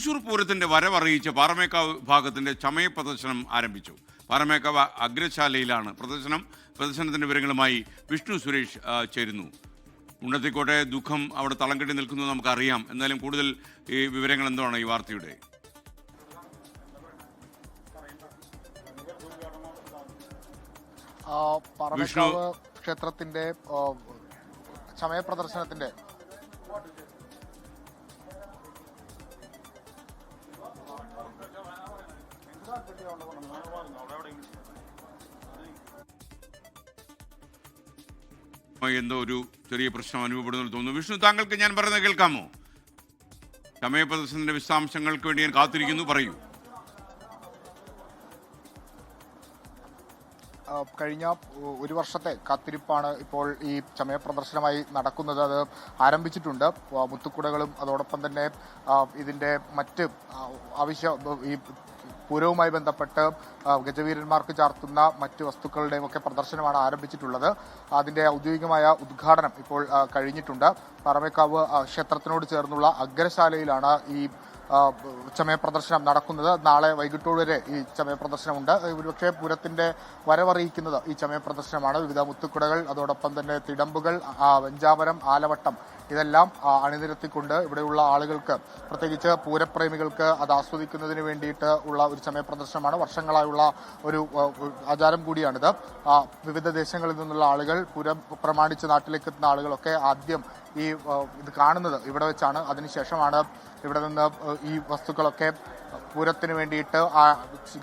തൃശൂർ പൂരത്തിന്റെ വരവറിയിച്ച പാറമേക്കാവ് വിഭാഗത്തിന്റെ ചമയ പ്രദർശനം ആരംഭിച്ചു. പാറമേക്കാവ് അഗ്രശാലയിലാണ് പ്രദർശനത്തിന്റെ വിവരങ്ങളുമായി വിഷ്ണു സുരേഷ് ചേരുന്നു. ഉണ്ടത്തിക്കോട്ടെ ദുഃഖം അവിടെ തളം കെട്ടി നിൽക്കുന്നത് നമുക്കറിയാം. എന്നാലും കൂടുതൽ ഈ വിവരങ്ങൾ എന്താണ് ഈ വാർത്തയുടെ? പാറമേക്കാവ് ക്ഷേത്രത്തിന്റെ ചമയ പ്രദർശനത്തിന്റെ എന്തോ ഒരു ചെറിയ പ്രശ്നം അനുഭവപ്പെടുന്നു തോന്നുന്നു. വിഷ്ണു, താങ്കൾക്ക് ഞാൻ പറയുന്നത് കേൾക്കാമോ? ചമയ പ്രദർശനത്തിന്റെ വിശദാംശങ്ങൾക്ക് വേണ്ടി ഞാൻ കാത്തിരിക്കുന്നു, പറയൂ. കഴിഞ്ഞ ഒരു വർഷത്തെ കാത്തിരിപ്പാണ് ഇപ്പോൾ ഈ ചമയ പ്രദർശനമായി നടക്കുന്നത്. അത് ആരംഭിച്ചിട്ടുണ്ട്. മുത്തുക്കുടകളും അതോടൊപ്പം തന്നെ ഇതിന്റെ മറ്റ് ഈ പൂരവുമായി ബന്ധപ്പെട്ട് ഗജവീരന്മാർക്ക് ചാർത്തുന്ന മറ്റ് വസ്തുക്കളുടെയും ഒക്കെ പ്രദർശനമാണ് ആരംഭിച്ചിട്ടുള്ളത്. അതിന്റെ ഔദ്യോഗികമായ ഉദ്ഘാടനം ഇപ്പോൾ കഴിഞ്ഞിട്ടുണ്ട്. പാറമേക്കാവ് ക്ഷേത്രത്തിനോട് ചേർന്നുള്ള അഗ്രശാലയിലാണ് ഈ ചമയ പ്രദർശനം നടക്കുന്നത്. നാളെ വൈകിട്ടോട് വരെ ഈ ചമയ പ്രദർശനമുണ്ട്. ഒരുപക്ഷെ പൂരത്തിന്റെ വരവറിയിക്കുന്നത് ഈ ചമയ പ്രദർശനമാണ്. വിവിധ മുത്തുക്കുടകൾ, അതോടൊപ്പം തന്നെ തിടമ്പുകൾ, വെഞ്ചാമരം, ആലവട്ടം ഇതെല്ലാം അണിനിരത്തിക്കൊണ്ട് ഇവിടെയുള്ള ആളുകൾക്ക്, പ്രത്യേകിച്ച് പൂരപ്രേമികൾക്ക് അത് ആസ്വദിക്കുന്നതിന് വേണ്ടിയിട്ട് ഉള്ള ഒരു ചമയ പ്രദർശനമാണ്. വർഷങ്ങളായുള്ള ഒരു ആചാരം കൂടിയാണിത്. വിവിധ ദേശങ്ങളിൽ നിന്നുള്ള ആളുകൾ, പൂരം പ്രമാണിച്ച് നാട്ടിലേക്ക് എത്തുന്ന ആളുകളൊക്കെ ആദ്യം ഇത് കാണുന്നത് ഇവിടെ വെച്ചാണ്. അതിനുശേഷമാണ് ഇവിടെ നിന്ന് ഈ വസ്തുക്കളൊക്കെ പൂരത്തിന് വേണ്ടിയിട്ട്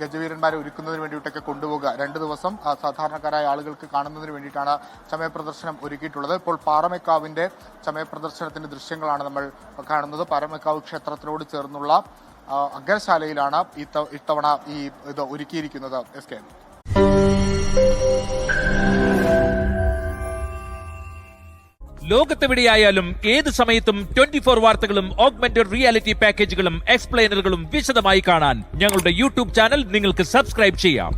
ഗജവീരന്മാരെ ഒരുക്കുന്നതിന് വേണ്ടിയിട്ടൊക്കെ കൊണ്ടുപോകുക. 2 ദിവസം സാധാരണക്കാരായ ആളുകൾക്ക് കാണുന്നതിന് വേണ്ടിയിട്ടാണ് ചമയ പ്രദർശനം ഒരുക്കിയിട്ടുള്ളത്. ഇപ്പോൾ പാറമേക്കാവിന്റെ ചമയ പ്രദർശനത്തിന്റെ ദൃശ്യങ്ങളാണ് നമ്മൾ കാണുന്നത്. പാറമേക്കാവ് ക്ഷേത്രത്തിനോട് ചേർന്നുള്ള അഗ്രശാലയിലാണ് ഇത്തവണ ഇത് ഒരുക്കിയിരിക്കുന്നത്. എസ്.കെ. ലോകത്തെവിടെയായാലും ഏത് സമയത്തും 24 വാർത്തകളും ഓഗ്മെന്റഡ് റിയാലിറ്റി പാക്കേജുകളും എക്സ്പ്ലെയിനറുകളും വിശദമായി കാണാൻ ഞങ്ങളുടെ യൂട്യൂബ് ചാനൽ നിങ്ങൾക്ക് സബ്സ്ക്രൈബ് ചെയ്യാം.